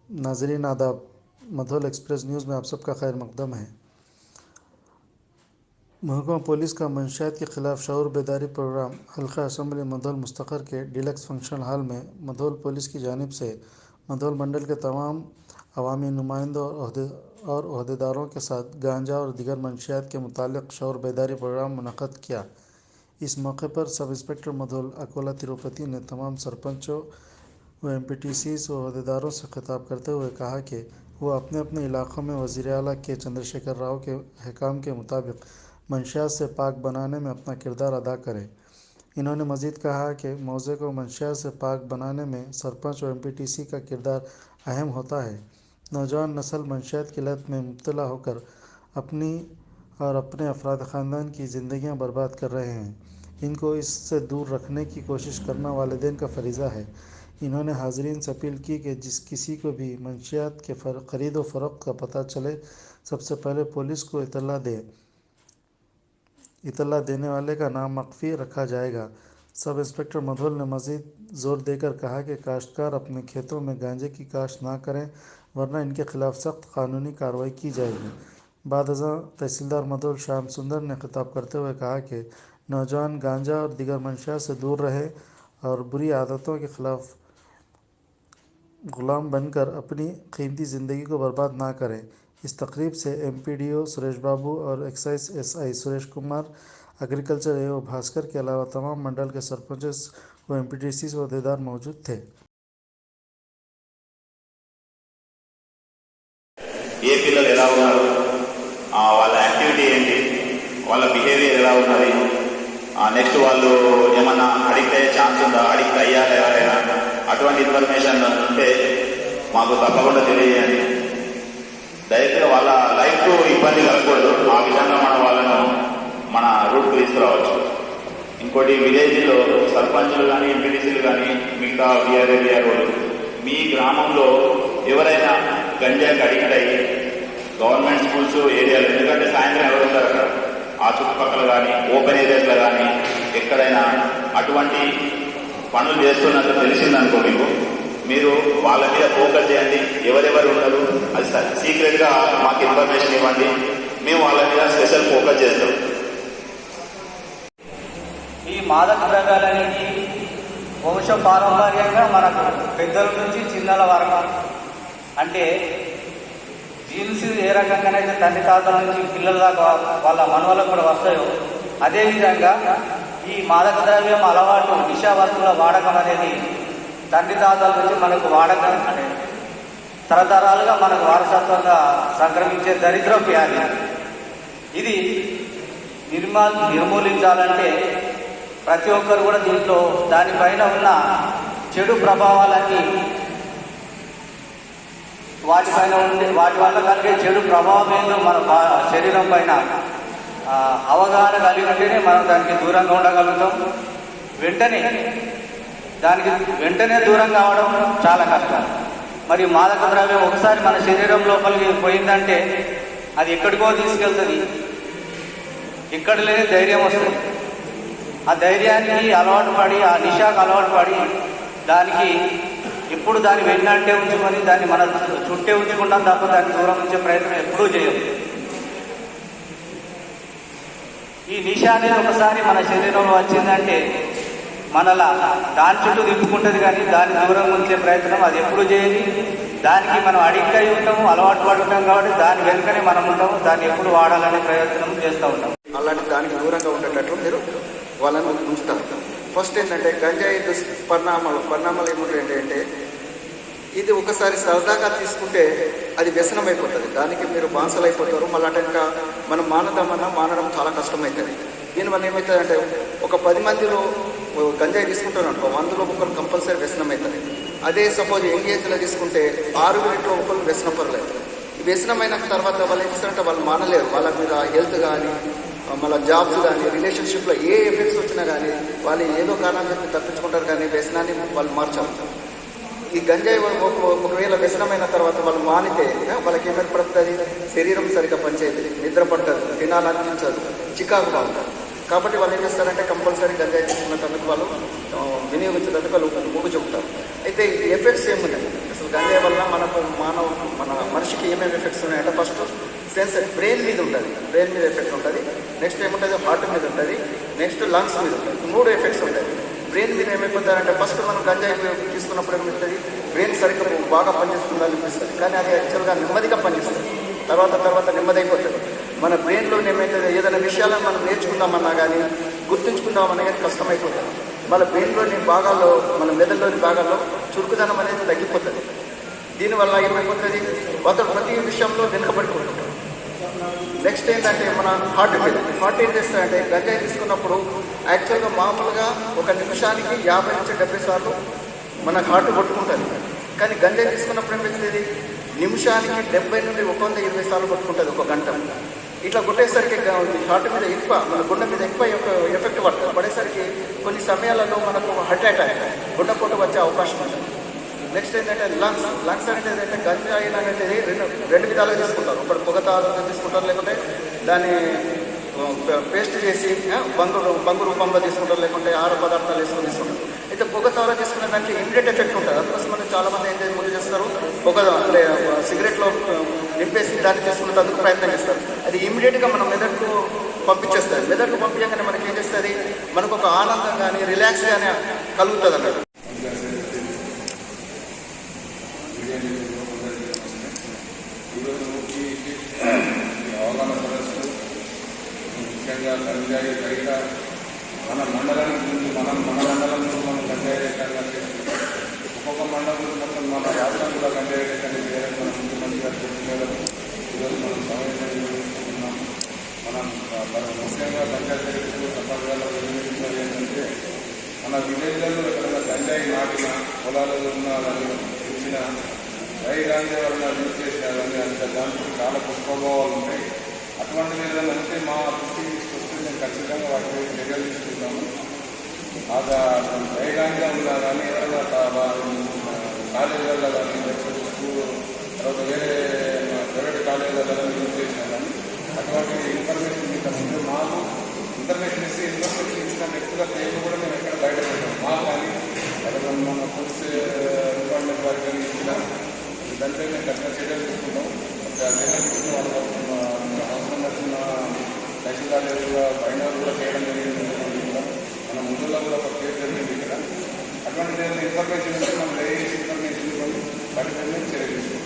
नाजरीन आदाब, Mudhole express news में आप सबका खैर मकदम है। महकमा पुलिस का मंशियात के ख़िलाफ़ शऊर बेदारी प्रोग्राम हल्का असम्बली मधोल मुस्तक़र के डीलक्स फंक्शन हॉल में मधोल पुलिस की जानिब से मधोल मंडल के तमाम अवामी नुमाइंदों और अहदेदारों के साथ गांजा और दीगर मंशियात के मुतालिक शऊर बेदारी प्रोग्राम मुनक़्क़द किया। इस मौके पर सब इंस्पेक्टर मधोल अकोला तिरुपति ने तमाम सरपंचों व एमपीटीसीज़ व अहदेदारों से खिताब करते हुए कहा कि वो अपने अपने इलाक़ों में वज़ीर आला के चंद्रशेखर राव के अहकाम के मुताबिक मंशियात से पाक बनाने में अपना किरदार अदा करें। इन्होंने मज़ीद कहा कि मौज़े को मंशियात से पाक बनाने में सरपंच और एमपीटीसी का किरदार अहम होता है। नौजवान नस्ल मंशियात की लत में मुब्तला होकर अपनी और अपने अफराद ख़ानदान की ज़िंदगियाँ बर्बाद कर रहे हैं। इनको इससे दूर रखने की कोशिश करना वालिदैन का फ़रीज़ा है। इन्होंने हाज़रीन से अपील की कि जिस किसी को भी मंशियात के ख़रीद व फ़रोख्त का पता चले सबसे पहले पुलिस को इतला देने वाले का नाम मख्फ़ी रखा जाएगा। सब इंस्पेक्टर मधोल ने मज़ीद ज़ोर देकर कहा कि काश्तकार अपने खेतों में गांजे की काश्त ना करें वरना इनके ख़िलाफ़ सख्त कानूनी कार्रवाई की जाएगी। बादशाह तहसीलदार मधोल श्याम सुंदर ने खिताब करते हुए कहा कि नौजवान गांजा और दीगर मंशियात से दूर रहे और बुरी आदतों के ख़िलाफ़ ग़ुलाम बनकर अपनी कीमती ज़िंदगी को बर्बाद ना करें। इस तकरीब से एमपीडीओ सुरेश बाबू और excise SI Suresh Kumar, agriculture AO Bhaskar के अलावा तमाम मंडल के सरपंच व एमपीटीसी व अहदेदार मौजूद थे। ఏ పిల్లలు ఎలా ఉన్నారు, వాళ్ళ యాక్టివిటీ ఏంటి, వాళ్ళ బిహేవియర్ ఎలా ఉన్నది, నెక్స్ట్ వాళ్ళు ఏమన్నా అడిక్ట్ అయ్యే ఛాన్స్ ఉందా, అడిక్ట్ అయ్యారా ఎవరైనా, అటువంటి ఇన్ఫర్మేషన్ ఉంటే మాకు తప్పకుండా తెలియజేయండి. దయచేసి వాళ్ళ లైఫ్ ఇబ్బంది కలగకూడదు, ఆ విధంగా మనం వాళ్ళను మన రూట్కు తీసుకురావచ్చు. ఇంకోటి విలేజ్లో సర్పంచులు కానీ ఎంపీటీసీలు కానీ మిగతా విఆర్ఏలు మీ గ్రామంలో ఎవరైనా గంజాకి అడిక్ట్ అయ్యి గవర్నమెంట్ స్కూల్స్ ఏరియాలు, ఎందుకంటే సాయంత్రం ఎవరు ఉంటారు అక్కడ, ఆ చుట్టుపక్కల కానీ ఓపెన్ ఏరియాస్లో కానీ ఎక్కడైనా అటువంటి పనులు చేస్తున్నట్టు తెలిసిందనుకో మీరు వాళ్ళ మీద ఫోకస్ చేయండి. ఎవరెవరు ఉండరు అది సీక్రెట్గా మాకు ఇన్ఫర్మేషన్ ఇవ్వండి, మేము వాళ్ళ మీద స్పెషల్ ఫోకస్ చేస్తాం. ఈ మాదక ద్రవ్యాలు అనేది వంశ పారంపర్యంగా మనకు పెద్దల నుంచి చిన్నల వరకు, అంటే జీన్స్ ఏ రకంగానైతే తండ్రి తాతల నుంచి పిల్లల దాకా వాళ్ళ మనవలకు కూడా వస్తాయో అదేవిధంగా ఈ మాదక ద్రవ్యం అలవాటు నిశా వస్తువుల వాడకం అనేది తండ్రి తాతల నుంచి మనకు వాడకం అనేది తరతరాలుగా మనకు వారసత్వంగా సంక్రమించే దరిద్ర వ్యాధి. ఇది నిర్మూలించాలంటే ప్రతి ఒక్కరు కూడా దీంట్లో దానిపైన ఉన్న చెడు ప్రభావాలన్నీ వాటి వల్ల కలిగే చెడు ప్రభావం ఏందో మన శరీరం పైన అవగాహన కలిగి ఉంటేనే మనం దానికి దూరంగా ఉండగలుగుతాం. వెంటనే దూరం కావడం చాలా కష్టం. మరి మాదక ద్రవ్యం ఒకసారి మన శరీరం లోపలికి పోయిందంటే అది ఎక్కడికో తీసుకెళ్తుంది, ఎక్కడ లేని ధైర్యం వస్తుంది. ఆ ధైర్యానికి అలవాటు పడి, ఆ నిశాకు అలవాటు పడి దానికి ఎప్పుడు దాన్ని వెన్నంటే ఉంచుకొని దాన్ని మన చుట్టే ఉంచుకుంటాం తప్ప దాన్ని దూరం ఉంచే ప్రయత్నం ఎప్పుడూ చేయదు. ఈ నిశా అనేది ఒకసారి మన శరీరంలో వచ్చిందంటే మనలా దాని చుట్టూ తిప్పుకుంటుంది, కానీ దాన్ని దూరం ఉంచే ప్రయత్నం అది ఎప్పుడు చేయదు. దానికి మనం అడిక్ట్ అయి ఉంటాము, అలవాటు పడి ఉంటాం కాబట్టి దాని వెనుకనే మనం ఉంటాము, దాన్ని ఎప్పుడు వాడాలనే ప్రయత్నం చేస్తూ ఉంటాం. అలాంటి దానికి దూరంగా ఉండేటట్లు మీరు వాళ్ళని ఉంచుతారు. ఫస్ట్ ఏంటంటే గంజాయి పరిణామాలు ఏముంటాయంటే ఇది ఒకసారి సరదాగా తీసుకుంటే అది వ్యసనం అయిపోతుంది, దానికి మీరు బాన్సలు అయిపోతారు. మళ్ళీ ఇంకా మనం మానడం చాలా కష్టమవుతుంది. దీనివల్ల ఏమవుతుందంటే ఒక 10 మందిలో గంజాయి తీసుకుంటారు అనుకో, 100లో ఒకరు కంపల్సరీ వ్యసనం అవుతుంది. అదే సపోజ్ యంగ్ ఏజ్లో తీసుకుంటే 6 ఒకరు వ్యసనం పర్లేదు. ఈ వ్యసనం అయిన తర్వాత వాళ్ళు ఏం చేస్తారంటే వాళ్ళు మానలేరు. వాళ్ళ మీద హెల్త్ కానీ మళ్ళీ జాబ్స్ కానీ రిలేషన్షిప్లో ఏ ఎఫెక్ట్స్ వచ్చినా కానీ వాళ్ళు ఏదో కారణం చెప్పి తప్పించుకుంటారు, కానీ వ్యసనాన్ని వాళ్ళు మార్చాలి. ఈ గంజాయి ఒకవేళ వ్యసనమైన తర్వాత వాళ్ళు మానితే వాళ్ళకి ఏమేర్పడుతుంది, శరీరం సరిగ్గా పనిచేయదు, నిద్ర పట్టదు, తినాలనిపించదు, చికాకు బాగుంటుంది. కాబట్టి వాళ్ళు ఏం చేస్తారంటే కంపల్సరీ గంజాయి తీసుకున్నందుకు వాళ్ళు వినియోగించేందుకు వాళ్ళు మొగ్గు చూపుతారు. అయితే ఈ ఎఫెక్ట్స్ ఏమున్నాయి, అసలు గంజాయి వల్ల మనకు మన మనిషికి ఏమేమి ఎఫెక్ట్స్ ఉన్నాయంటే ఫస్ట్ సెన్సర్ బ్రెయిన్ మీద ఉంటుంది, బ్రెయిన్ మీద ఎఫెక్ట్ ఉంటుంది. నెక్స్ట్ ఏముంటుంది, హార్ట్ మీద ఉంటుంది. నెక్స్ట్ లంగ్స్ మీద ఉంటుంది. 3 ఎఫెక్ట్స్ ఉంటాయి. బ్రెయిన్ మీద ఏమైపోతారంటే ఫస్ట్ మనం గంజాయి తీసుకున్నప్పుడు ఏమవుతుంది, బ్రెయిన్ సరిగ్గా బాగా పనిచేస్తుందా అనిపిస్తుంది, కానీ అది యాక్చువల్గా నెమ్మదిగా పనిచేస్తుంది. తర్వాత నెమ్మది అయిపోతుంది. మన బ్రెయిన్లో ఏమవుతుంది, ఏదైనా విషయాలను మనం నేర్చుకుందామన్నా కానీ గుర్తుంచుకుందామన్నా కానీ కష్టమైపోతుంది. మన బ్రెయిన్లోని భాగాల్లో, మన మెదడులోని భాగాల్లో చురుకుదనం అనేది తగ్గిపోతుంది. దీనివల్ల ఏమైపోతుంది, అతను ప్రతి విషయంలో వెనుకబడిపోతుంది. నెక్స్ట్ ఏంటంటే మన హార్ట్ ఏం చేస్తారంటే గంజాయి తీసుకున్నప్పుడు యాక్చువల్గా మామూలుగా ఒక నిమిషానికి 50 నుంచి 70 సార్లు మన హార్ట్ కొట్టుకుంటుంది. కానీ గంజాయి తీసుకున్నప్పుడు ఏమవుతుంది, నిమిషానికి 70 నుండి 120 సార్లు కొట్టుకుంటుంది ఒక గంట. ఇట్లా కొట్టేసరికి హార్ట్ మీద ఎక్కువ, మన గుండె మీద ఎక్కువ ఎఫెక్ట్ పడేసరికి కొన్ని సమయాలలో మనకు హార్ట్ అటాక్, గుండెపోటు వచ్చే అవకాశం ఉంటుంది. నెక్స్ట్ ఏంటంటే లంగ్స్ అనేది ఏంటంటే గంజాయి అనేది రెండు విధాలుగా తీసుకుంటారు. ఒకటి పొగ తీసుకుంటారు, లేకుంటే దాన్ని పేస్ట్ చేసి బంగు రూపంలో తీసుకుంటారు, లేకుంటే ఆహార పదార్థాలు వేసుకొని తీసుకుంటారు. అయితే పొగ తాగ తీసుకునే దానికి ఇమీడియట్ ఎఫెక్ట్ ఉంటుంది. అందుకోసం మనం చాలామంది ఏం చేస్తారు, పొగ సిగరెట్లో నింపేసి దాన్ని తీసుకునేందుకు ప్రయత్నం చేస్తారు. అది ఇమీడియట్గా మనం మెదడుకు పంపించేస్తుంది. మెదడుకు పంపించగానే మనకి ఏం చేస్తుంది, మనకు ఒక ఆనందం కానీ రిలాక్స్ కానీ కలుగుతుంది అన్నట్టు. అవగాహన సదస్సులు ముఖ్యంగా గంజాయి బయట మన మండలానికి ముందు మన మండలం ముందు మనం గంజాయి రేఖగా చేస్తున్నాం. ఒక్కొక్క మండలం మొత్తం మన రాష్ట్రం కూడా గంజాయి రేఖని వేరే మన ముఖ్యమంత్రి గారు చెప్పిన ఈరోజు మనం సమావేశం చేసుకుంటున్నాం. మనం ముఖ్యంగా గంజాయి రేఖలు తప్పనిసరిగా వినియోగించాలి ఏంటంటే మన విలేజ్లలో ఎక్కడైనా గంజాయి నాటిన పొలాలలో ఉన్న వాళ్ళు ఇచ్చిన రైగాంజీ ఎవరైనా యూజ్ చేసేయాలని అంత దాంట్లో చాలా దుష్ప్రభావాలు ఉంటాయి. అటువంటివి ఏదైనా ఉంటే మా దృష్టికి తీసుకొస్తే మేము ఖచ్చితంగా వాటి మీద చర్యలు తీసుకుంటాము. రైగాంజా ఉన్నా కానీ ఎవరైనా కాలేజీలలో కానీ లేకపోతే స్కూల్ తర్వాత వేరే ప్రైవేట్ కాలేజీలలో కానీ యూజ్ చేసినా కానీ అటువంటి ఇన్ఫర్మేషన్ మీకు ముందు మాకు ఇన్ఫర్మేషన్ ఇచ్చిన వ్యక్తుల పేర్లు కూడా మేము ఎక్కడ బయట పెట్టాం. మాకు కానీ లేదా మన పోలీస్ డిపార్ట్మెంట్ వారికి కానీ ఇచ్చిన దాంట్లో మేము కఠిన చర్యలు తీసుకుంటాం. చర్యలు తీసుకున్న వాళ్ళ అవసరం వచ్చిన తహసీల్దార్ బైండర్ కూడా చేయడం జరిగింది. మన ముందులో కూడా ఒక కేసు జరిగింది ఇక్కడ. అటువంటి ఇన్ఫర్మేషన్ ఉంటే మనం దయచేసి ఇన్ఫర్మేషన్ ఇవ్వండి, వాటి మీద చర్య తీసుకుంటాం.